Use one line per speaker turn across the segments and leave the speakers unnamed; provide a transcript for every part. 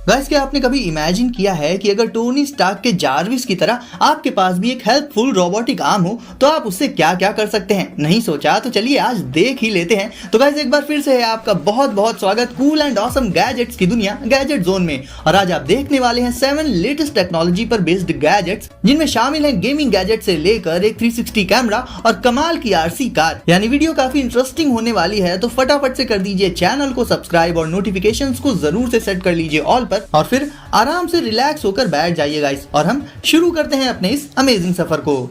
Guys, क्या आपने कभी इमेजिन किया है कि अगर टोनी स्टार्क के जारविस की तरह आपके पास भी एक हेल्पफुल रोबोटिक आर्म हो तो आप उससे क्या क्या कर सकते हैं? नहीं सोचा? तो चलिए आज देख ही लेते हैं। तो गाइस, एक बार फिर से है आपका बहुत बहुत स्वागत कूल एंड ऑसम गैजेट्स की दुनिया गैजेट जोन में। और आज आप देखने वाले हैं 7 लेटेस्ट टेक्नोलॉजी पर बेस्ड गैजेट्स, जिनमें शामिल है गेमिंग गैजेट से लेकर एक 360 कैमरा और कमाल की आरसी कार। यानी वीडियो काफी इंटरेस्टिंग होने वाली है, तो फटाफट से कर दीजिए चैनल को सब्सक्राइब और नोटिफिकेशंस को जरूर से सेट कर लीजिए ऑल पर, और फिर आराम से रिलैक्स होकर बैठ जाइए गाइस, और हम शुरू करते हैं अपने इस अमेजिंग सफर को।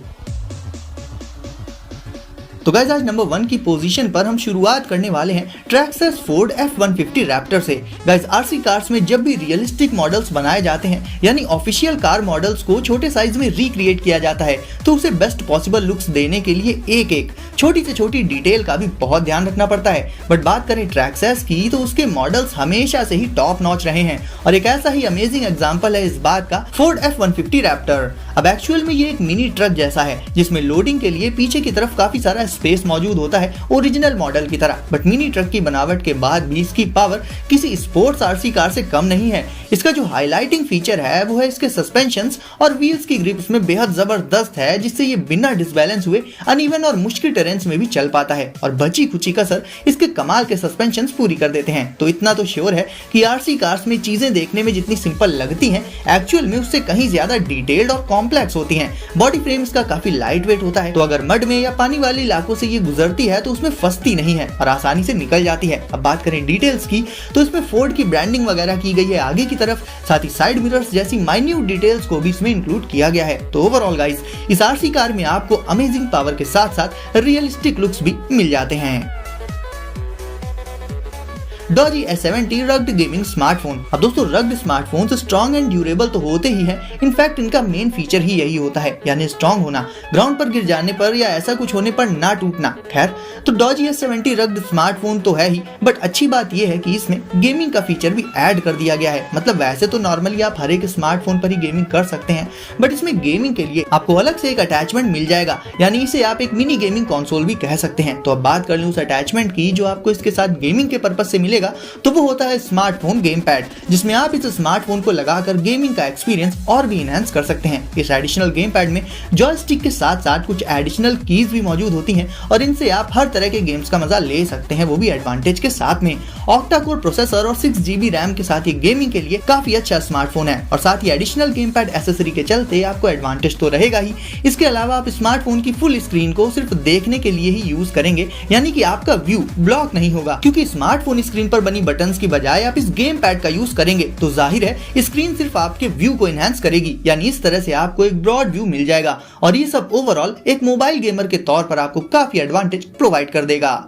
तो गाइस, आज नंबर 1 की पोजीशन पर हम शुरुआत करने वाले हैं ट्रैक्सस फोर्ड F-150 रैप्टर से। गाइस, आरसी कार्स में जब भी रियलिस्टिक मॉडल्स बनाए जाते हैं, यानी ऑफिशियल कार मॉडल्स को छोटे साइज में रिक्रिएट किया जाता है, तो उसे बेस्ट पॉसिबल लुक्स देने के लिए एक एक छोटी से छोटी डिटेल का भी बहुत ध्यान रखना पड़ता है। बट बात करें ट्रैक्सस की, तो उसके मॉडल्स हमेशा से ही टॉप नॉच रहे हैं, और एक ऐसा ही अमेजिंग एग्जांपल है इस बात का फोर्ड F-150 रैप्टर। अब एक्चुअल में ये एक मिनी ट्रक जैसा है, जिसमें लोडिंग के लिए पीछे की तरफ काफी सारा स्पेस मौजूद होता है ओरिजिनल मॉडल की तरह। बट मिनी ट्रक की बनावट के बाद भी इसकी पावर किसी स्पोर्ट्स आरसी कार से कम नहीं है। इसका जो हाईलाइटिंग फीचर है वो है इसके सस्पेंशंस और व्हील्स की ग्रिप इसमें बेहद जबरदस्त है, जिससे ये बिना डिसबैलेंस हुए अनइवन और मुश्किल टेरेंस में भी चल पाता है, और बची खुची कसर इसके कमाल के सस्पेंशंस पूरी कर देते हैं। तो इतना तो श्योर है कि आरसी कार्स में चीजें देखने में जितनी सिंपल लगती हैं, एक्चुअल में उससे कहीं ज्यादा डिटेल्ड और कॉम्प्लेक्स होती हैं। बॉडी फ्रेम इसका काफी लाइट वेट होता है, तो अगर मड में या पानी वाले इलाकों से ये गुजरती है तो उसमें फंसती नहीं है और आसानी से निकल जाती है। अब बात करें डिटेल्स की, तो इसमें फोर्ड की ब्रांडिंग वगैरह की गई है आगे की तरफ, साथ ही साइड मिरर्स जैसी माइन्यूट डिटेल्स को भी इसमें इंक्लूड किया गया है। तो ओवरऑल गाइस, इस आरसी कार में आपको अमेजिंग पावर के साथ साथ रियलिस्टिक लुक्स भी मिल जाते हैं। Doge S70 rugged gaming smartphone. अब दोस्तों, rugged smartphone strong and durable तो होते ही हैं, इनफैक्ट इनका मेन फीचर ही यही होता है, यानी स्ट्रॉन्ग होना, ग्राउंड पर गिर जाने पर या ऐसा कुछ होने पर ना टूटना। खैर, तो डॉजी S70 रग्ड स्मार्टफोन तो है ही, बट अच्छी बात यह है कि इसमें गेमिंग का फीचर भी ऐड कर दिया गया है। मतलब वैसे तो नॉर्मली आप हर एक स्मार्टफोन पर ही गेमिंग कर सकते हैं, बट इसमें गेमिंग के लिए आपको अलग से एक अटैचमेंट मिल जाएगा, यानी इसे आप एक मिनी गेमिंग कंसोल भी कह सकते हैं। तो अब बात कर लूं उस अटैचमेंट की जो आपको इसके साथ गेमिंग के पर्पज से मिलेगा, तो वो होता है स्मार्टफोन गेम पैड, जिसमें आप इस स्मार्टफोन को लगाकर गेमिंग का एक्सपीरियंस और भी इनहैंस कर सकते हैं। इस एडिशनल गेम पैड में जॉयस्टिक के साथ साथ कुछ एडिशनल कीज भी मौजूद होती हैं, और इनसे आप हर तरह के गेम्स का मजा ले सकते हैं, वो भी एडवांटेज के साथ में। ऑक्टा कोर प्रोसेसर और 6GB रैम के साथ ये गेमिंग के लिए काफी अच्छा स्मार्टफोन है, और साथ ही एडिशनल गेम पैड एसेसरी के चलते आपको एडवांटेज तो रहेगा ही। इसके अलावा आप स्मार्टफोन की फुल स्क्रीन को सिर्फ देखने के लिए ही यूज करेंगे, यानी कि आपका व्यू ब्लॉक नहीं होगा, क्योंकि स्मार्टफोन स्क्रीन पर बनी बटन्स की बजाय आप इस गेम पैड का यूज करेंगे, तो जाहिर है स्क्रीन सिर्फ आपके व्यू को एनहांस करेगी, यानी इस तरह से आपको एक ब्रॉड व्यू मिल जाएगा, और ये सब ओवरऑल एक मोबाइल गेमर के तौर पर आपको काफी एडवांटेज प्रोवाइड कर देगा।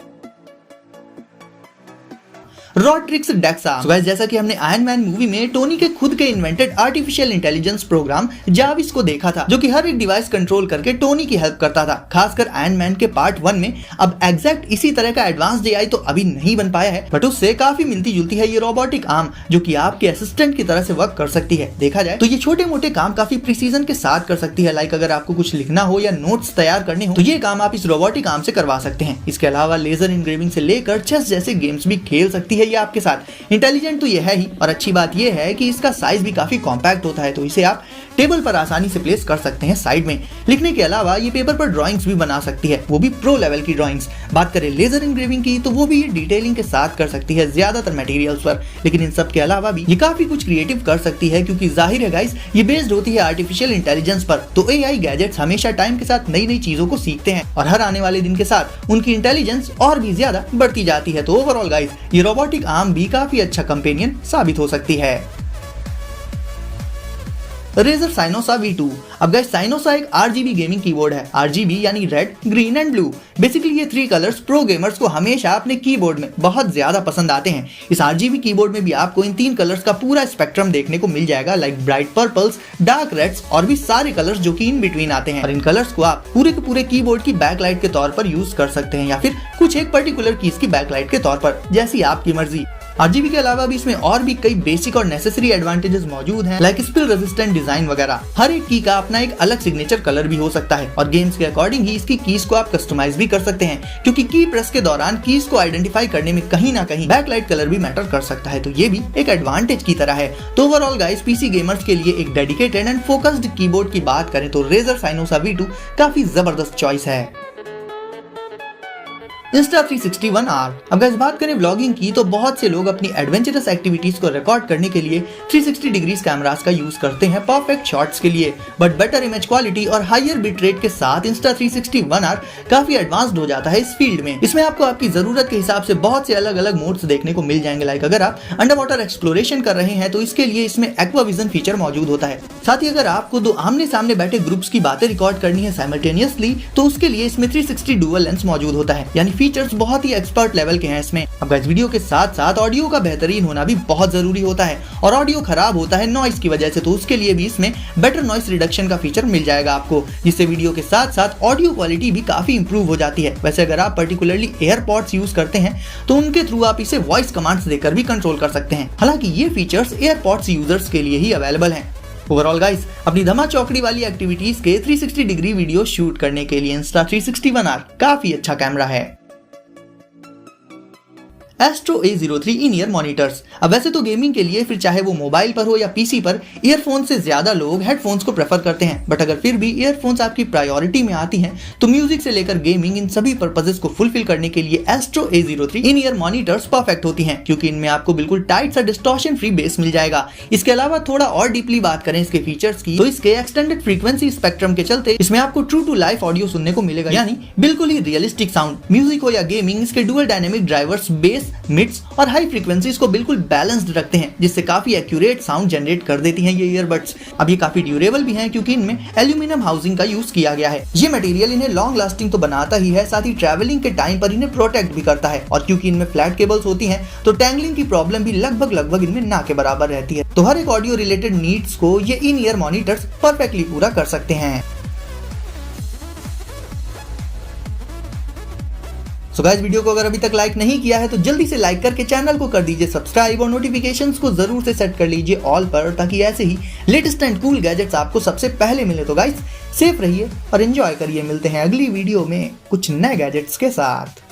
रॉड्रिक्स डेक्सा। जैसा कि हमने आयरन मैन मूवी में टोनी के खुद के इन्वेंटेड आर्टिफिशियल इंटेलिजेंस प्रोग्राम जाविस को देखा था, जो कि हर एक डिवाइस कंट्रोल करके टोनी की हेल्प करता था, खासकर आयरन मैन के पार्ट 1 में। अब एग्जैक्ट इसी तरह का एडवांस एआई तो अभी नहीं बन पाया है, बट उससे काफी मिलती जुलती है ये रोबोटिक आर्म, जो कि आपके असिस्टेंट की तरह से वर्क कर सकती है। देखा जाए तो ये छोटे मोटे काम काफी प्रिसीजन के साथ कर सकती है, लाइक अगर आपको कुछ लिखना हो या नोट्स तैयार करने हो, तो ये काम आप इस रोबोटिक आर्म से करवा सकते हैं। इसके अलावा लेजर इंग्रेविंग से लेकर चेस जैसे गेम्स भी खेल सकती है ये आपके साथ। इंटेलिजेंट तो ये है ही, और अच्छी बात ये है कि इसका साइज भी काफी कॉम्पैक्ट होता है, तो इसे आप टेबल पर आसानी से प्लेस कर सकते हैं साइड में। लिखने के अलावा ये पेपर पर ड्राइंग्स भी बना सकती है, वो भी प्रो लेवल की ड्राइंग्स। बात करें लेजर इंग्रेविंग की, तो वो भी ये डिटेलिंग के साथ कर सकती है ज्यादातर मटेरियल्स पर, लेकिन इन सब के अलावा भी ये काफी कुछ क्रिएटिव कर सकती है, क्योंकि जाहिर है गाइस, ये बेस्ड होती है आर्टिफिशियल इंटेलिजेंस पर। तो एआई गैजेट्स हमेशा टाइम के साथ नई नई चीजों को सीखते हैं, और हर आने वाले दिन के साथ उनकी इंटेलिजेंस और भी ज्यादा बढ़ती जाती है। तो ओवरऑल गाइस, ये रोबोटिक आर्म भी काफी अच्छा कंपेनियन साबित हो सकती है। Razer Cynosa V2। अब गाइस, साइनोसा एक RGB गेमिंग कीबोर्ड है। RGB यानी red, green and blue. Basically ये 3 कलर्स प्रो गेमर्स को हमेशा अपने कीबोर्ड में बहुत ज्यादा पसंद आते हैं। इस RGB कीबोर्ड में भी आपको इन 3 कलर्स का पूरा स्पेक्ट्रम देखने को मिल जाएगा, like bright purples, dark reds और भी सारे कलर्स जो कि इन बिटवीन आते हैं। और इन कलर्स को आप पूरे के पूरे कीबोर्ड की बैकलाइट के तौर पर यूज कर सकते हैं, या फिर कुछ एक पर्टिकुलर कीज की बैकलाइट के तौर पर, जैसी आपकी मर्जी। RGB के अलावा भी इसमें और भी कई बेसिक और नेसेसरी एडवांटेजेस मौजूद हैं, लाइक स्पिल रेजिस्टेंट डिजाइन वगैरह। हर एक की का अपना एक अलग सिग्नेचर कलर भी हो सकता है और गेम्स के अकॉर्डिंग ही इसकी कीज को आप कस्टमाइज भी कर सकते हैं, क्योंकि की प्रेस के दौरान कीज को आइडेंटिफाई करने में कहीं ना कहीं बैकलाइट कलर भी मैटर कर सकता है, तो ये भी एक एडवांटेज की तरह है। तो ओवरऑल गाइस, पीसी गेमर्स के लिए एक डेडिकेटेड एंड फोकस्ड कीबोर्ड की बात करें तो Razer Synosa V2 काफी जबरदस्त चॉइस है। Insta360 ONE। अब गाइस बात करें व्लॉगिंग की तो बहुत से लोग अपनी एडवेंचरस एक्टिविटीज को रिकॉर्ड करने के लिए 360 डिग्रीज कैमरास का यूज करते हैं परफेक्ट शॉट्स के लिए, बट बेटर इमेज क्वालिटी और हायर बिट रेट के साथ Insta360 ONE काफी एडवांस्ड हो जाता है इस फील्ड में। इसमें आपको आपकी जरूरत के हिसाब से बहुत से अलग अलग मोड्स देखने को मिल जाएंगे। लाइक अगर आप अंडर वाटर एक्सप्लोरेशन कर रहे हैं तो इसके लिए इसमें एक्वा विजन फीचर मौजूद होता है। साथ ही अगर आपको दो आमने सामने बैठे ग्रुप्स की बातें रिकॉर्ड करनी है साइमल्टेनियसली तो उसके लिए इसमें 360 डुअल लेंस मौजूद होता है, यानी फीचर्स बहुत ही एक्सपर्ट लेवल के हैं इसमें। अब गाइस वीडियो के साथ साथ ऑडियो का बेहतरीन होना भी बहुत जरूरी होता है और ऑडियो खराब होता है नॉइस की वजह से, तो उसके लिए भी इसमें बेटर नॉइस रिडक्शन का फीचर मिल जाएगा आपको, जिससे वीडियो के साथ साथ ऑडियो क्वालिटी भी काफी इंप्रूव हो जाती है। वैसे अगर आप पर्टिकुलरली एयरपॉड्स यूज करते हैं तो उनके थ्रू आप इसे वॉइस कमांड्स देकर भी कंट्रोल कर सकते हैं। हालांकि ये फीचर्स एयरपॉड्स यूजर्स के लिए ही अवेलेबल हैं। ओवरऑल गाइस, अपनी धमा चौकड़ी वाली एक्टिविटीज के 360 डिग्री वीडियो शूट करने के लिए Insta360 ONE काफी अच्छा कैमरा है। Astro A03 इन ईयर मॉनिटर्स। अब वैसे तो गेमिंग के लिए फिर चाहे वो मोबाइल पर हो या पीसी पर, ईयरफोन से ज्यादा लोग हेडफोन्स को प्रेफर करते हैं, बट अगर फिर भी ईयरफोन्स आपकी प्रायोरिटी में आती हैं तो म्यूजिक से लेकर गेमिंग इन सभी पर्पसेस को फुलफिल करने के लिए Astro A03 इन ईयर मॉनिटर्स परफेक्ट होती हैं, क्योंकि इनमें आपको बिल्कुल टाइट सा डिस्टॉर्शन फ्री बेस मिल जाएगा। इसके अलावा थोड़ा और डीपली बात करें इसके फीचर्स की तो इसके एक्सटेंडेड फ्रीक्वेंसी स्पेक्ट्रम के चलते इसमें आपको ट्रू टू लाइफ ऑडियो सुनने को मिलेगा, यानी बिल्कुल ही रियलिस्टिक साउंड। म्यूजिक हो या गेमिंग, इसके dual dynamic drivers base, mids और हाई फ्रीक्वेंसीज को बिल्कुल बैलेंस्ड रखते हैं, जिससे काफी एक्यूरेट साउंड जनरेट कर देती हैं ये ईयरबड्स। अब ये काफी ड्यूरेबल भी हैं क्योंकि इनमें एल्यूमिनियम हाउसिंग का यूज किया गया है। ये मटेरियल इन्हें लॉन्ग लास्टिंग तो बनाता ही है, साथ ही ट्रैवलिंग के टाइम पर इन्हें प्रोटेक्ट भी करता है, और क्योंकि इनमें फ्लैट केबल्स होती हैं तो टैंगलिंग की प्रॉब्लम भी लगभग इनमें ना के बराबर रहती है। तो हर एक ऑडियो रिलेटेड नीड्स को ये इन ईयर मॉनिटर्स परफेक्टली पूरा कर सकते हैं। सो गाइस, वीडियो को अगर अभी तक लाइक नहीं किया है तो जल्दी से लाइक करके चैनल को कर दीजिए सब्सक्राइब और नोटिफिकेशंस को जरूर से सेट कर लीजिए ऑल पर, ताकि ऐसे ही लेटेस्ट एंड कूल गैजेट्स आपको सबसे पहले मिले। तो गाइस, सेफ रहिए और एंजॉय करिए। मिलते हैं अगली वीडियो में कुछ नए गैजेट्स के साथ।